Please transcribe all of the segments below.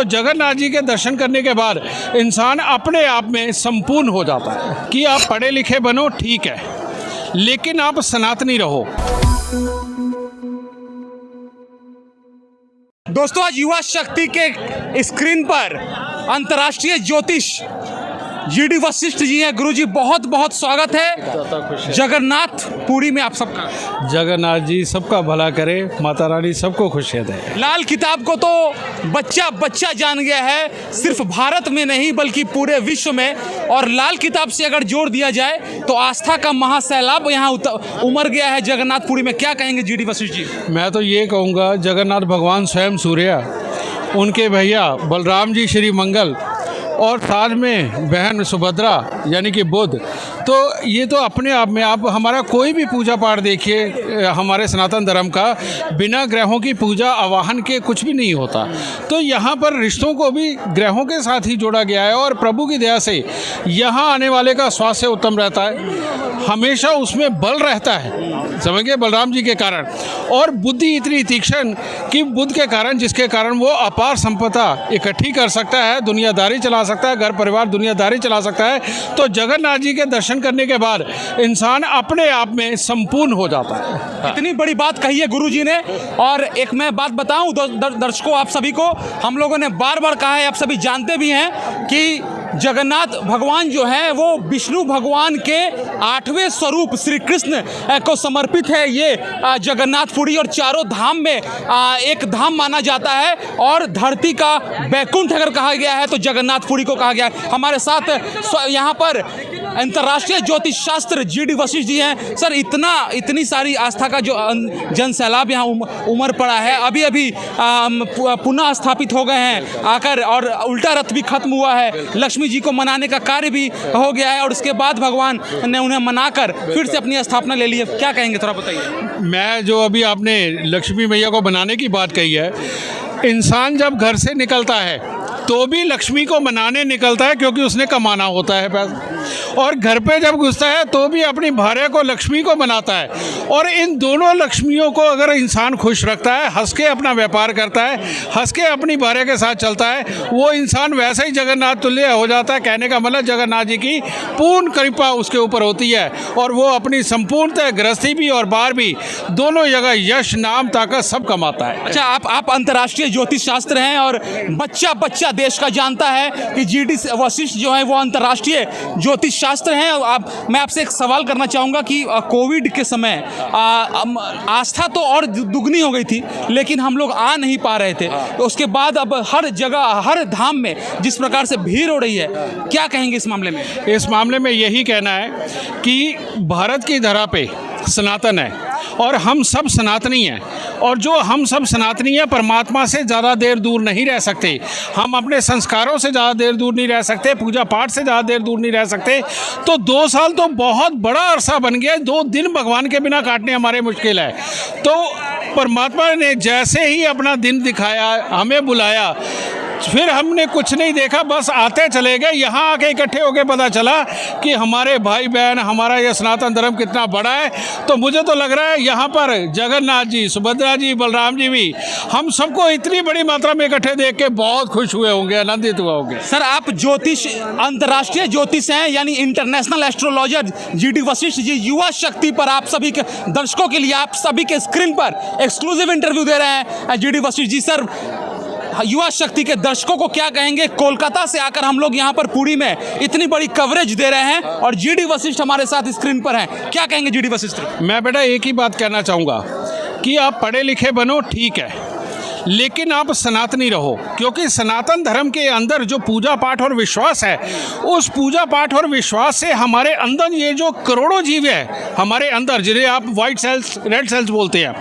तो जगन्नाथ जी के दर्शन करने के बाद इंसान अपने आप में संपूर्ण हो जाता है कि आप पढ़े लिखे बनो, ठीक है, लेकिन आप सनातनी रहो। दोस्तों, आज युवा शक्ति के स्क्रीन पर अंतर्राष्ट्रीय ज्योतिष जीडी वशिष्ठ जी हैं। गुरु जी, बहुत बहुत स्वागत है जगन्नाथ पुरी में आप सबका। जगन्नाथ जी सबका भला करे, माता रानी सबको खुशियाँ दे। लाल किताब को तो बच्चा बच्चा जान गया है, सिर्फ भारत में नहीं बल्कि पूरे विश्व में। और लाल किताब से अगर जोड़ दिया जाए तो आस्था का महासैलाब यहाँ उमड़ गया है जगन्नाथपुरी में। क्या कहेंगे जीडी वशिष्ठ जी? मैं तो ये कहूँगा, जगन्नाथ भगवान स्वयं सूर्य, उनके भैया बलराम जी श्री मंगल और साथ में बहन सुभद्रा यानी कि बुध, तो ये तो अपने आप में, आप हमारा कोई भी पूजा पाठ देखिए हमारे सनातन धर्म का, बिना ग्रहों की पूजा आवाहन के कुछ भी नहीं होता। तो यहाँ पर रिश्तों को भी ग्रहों के साथ ही जोड़ा गया है और प्रभु की दया से यहाँ आने वाले का स्वास्थ्य उत्तम रहता है, हमेशा उसमें बल रहता है, समझिए बलराम जी के कारण। और बुद्धि इतनी तीक्ष्ण कि बुद्ध के कारण, जिसके कारण वो अपार संपदा इकट्ठी कर सकता है, दुनियादारी चला सकता है, घर परिवार दुनियादारी चला सकता है। तो जगन्नाथ जी के दर्शन करने के बाद इंसान अपने आप में संपूर्ण हो जाता है। इतनी बड़ी बात कही है गुरु जी ने। और एक मैं बात बताऊं दर्शकों, आप सभी को, हम लोगों ने बार बार कहा है, आप सभी जानते भी हैं कि जगन्नाथ भगवान जो है वो विष्णु भगवान के 8वें स्वरूप श्री कृष्ण को समर्पित है ये जगन्नाथपुरी। और चारों धाम में एक धाम माना जाता है और धरती का बैकुंठ अगर कहा गया है तो जगन्नाथपुरी को कहा गया है। हमारे साथ यहाँ पर अंतर्राष्ट्रीय ज्योतिष शास्त्र जीडी वशिष्ठ जी हैं। सर, इतनी सारी आस्था का जो जन सैलाब यहाँ उमड़ पड़ा है, अभी अभी पुनः स्थापित हो गए हैं आकर, और उल्टा रथ भी खत्म हुआ है, लक्ष्मी जी को मनाने का कार्य भी हो गया है और उसके बाद भगवान ने उन्हें मनाकर फिर से अपनी स्थापना ले ली है। क्या कहेंगे, थोड़ा बताइए। मैं जो अभी आपने लक्ष्मी मैया को बनाने की बात कही है, इंसान जब घर से निकलता है तो भी लक्ष्मी को मनाने निकलता है क्योंकि उसने कमाना होता है पैसा, और घर पे जब घुसता है तो भी अपनी भार्या को लक्ष्मी को मनाता है। और इन दोनों लक्ष्मियों को अगर इंसान खुश रखता है, हंस के अपना व्यापार करता है, हंस के अपनी भार्या के साथ चलता है, वो इंसान वैसे ही जगन्नाथ तुल्य हो जाता है। कहने का मतलब जगन्नाथ जी की पूर्ण कृपा उसके ऊपर होती है और वो अपनी संपूर्णतः गृहस्थी भी और बाहर भी दोनों जगह यश, नाम, ताकत सब कमाता है। अच्छा, आप अंतर्राष्ट्रीय ज्योतिष शास्त्र हैं और बच्चा बच्चा देश का जानता है कि जीडी वशिष्ठ जो है वो अंतर्राष्ट्रीय ज्योतिष शास्त्र हैं। मैं आपसे एक सवाल करना चाहूँगा कि कोविड के समय आस्था तो और दुगनी हो गई थी, लेकिन हम लोग आ नहीं पा रहे थे। तो उसके बाद अब हर जगह, हर धाम में जिस प्रकार से भीड़ हो रही है, क्या कहेंगे इस मामले में? इस मामले में यही कहना है कि भारत की धरा पे सनातन है और हम सब सनातनी हैं, और जो हम सब सनातनी हैं परमात्मा से ज़्यादा देर दूर नहीं रह सकते, हम अपने संस्कारों से ज़्यादा देर दूर नहीं रह सकते, पूजा पाठ से ज़्यादा देर दूर नहीं रह सकते। तो 2 साल तो बहुत बड़ा अरसा बन गया, 2 दिन भगवान के बिना काटने हमारे मुश्किल है। तो परमात्मा ने जैसे ही अपना दिन दिखाया, हमें बुलाया, फिर हमने कुछ नहीं देखा, बस आते चले गए। यहाँ आके इकट्ठे होकर पता चला कि हमारे भाई बहन, हमारा यह सनातन धर्म कितना बड़ा है। तो मुझे तो लग रहा है यहाँ पर जगन्नाथ जी, सुभद्रा जी, बलराम जी भी हम सबको इतनी बड़ी मात्रा में इकट्ठे देख के बहुत खुश हुए होंगे, आनंदित हुए होंगे। सर, आप ज्योतिष, अंतर्राष्ट्रीय ज्योतिष हैं, यानी international astrologer GD Vashishtha ji युवा शक्ति पर आप सभी के दर्शकों के लिए, आप सभी के स्क्रीन पर एक्सक्लूसिव इंटरव्यू दे रहे हैं जीडी वशिष्ठ जी। सर, युवा शक्ति के दर्शकों को क्या कहेंगे? कोलकाता से आकर हम लोग यहाँ पर पुरी में इतनी बड़ी कवरेज दे रहे हैं और जीडी वशिष्ठ हमारे साथ स्क्रीन पर हैं। क्या कहेंगे जीडी वशिष्ठ? मैं बेटा एक ही बात कहना चाहूँगा कि आप पढ़े लिखे बनो, ठीक है, लेकिन आप सनातनी रहो, क्योंकि सनातन धर्म के अंदर जो पूजा पाठ और विश्वास है, उस पूजा पाठ और विश्वास से हमारे अंदर ये जो करोड़ों जीव है हमारे अंदर, जिन्हें आप वाइट सेल्स, रेड सेल्स बोलते हैं,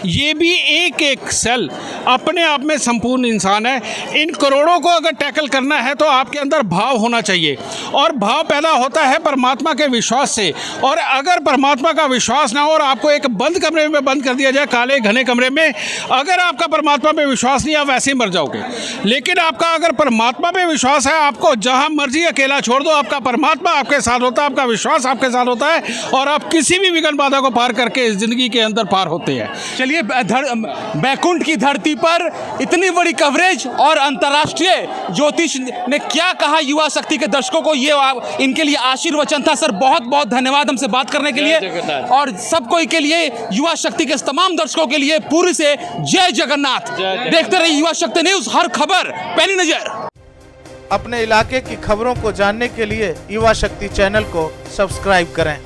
ये भी एक एक सेल अपने आप में संपूर्ण इंसान है। इन करोड़ों को अगर टैकल करना है तो आपके अंदर भाव होना चाहिए, और भाव पैदा होता है परमात्मा के विश्वास से। और अगर परमात्मा का विश्वास ना हो और आपको एक बंद कमरे में बंद कर दिया जाए, काले घने कमरे में, अगर आपका परमात्मा परमात्मा पे विश्वास नहीं, आप वैसे ही मर जाओगे। लेकिन आपका अगर परमात्मा पे विश्वास है, आपको जहाँ मर्जी अकेला छोड़ दो, आपका परमात्मा आपके साथ होता है, आपका विश्वास आपके साथ होता है, और आप किसी भी विघ्न बाधा को पार करके इस जिंदगी के अंदर पार होते हैं। चलिए, बैकुंठ की धरती पर इतनी बड़ी कवरेज और अंतर्राष्ट्रीय ज्योतिष ने क्या कहा युवा शक्ति के दर्शकों को, ये इनके लिए आशीर्वचन था। सर बहुत बहुत धन्यवाद हमसे बात करने के लिए, और सब कोई के लिए, युवा शक्ति के तमाम दर्शकों के लिए पूरी से जय जगन्नाथ। देखते रहिए युवा शक्ति न्यूज, हर खबर पैनी नजर। अपने इलाके की खबरों को जानने के लिए युवा शक्ति चैनल को सब्सक्राइब करें।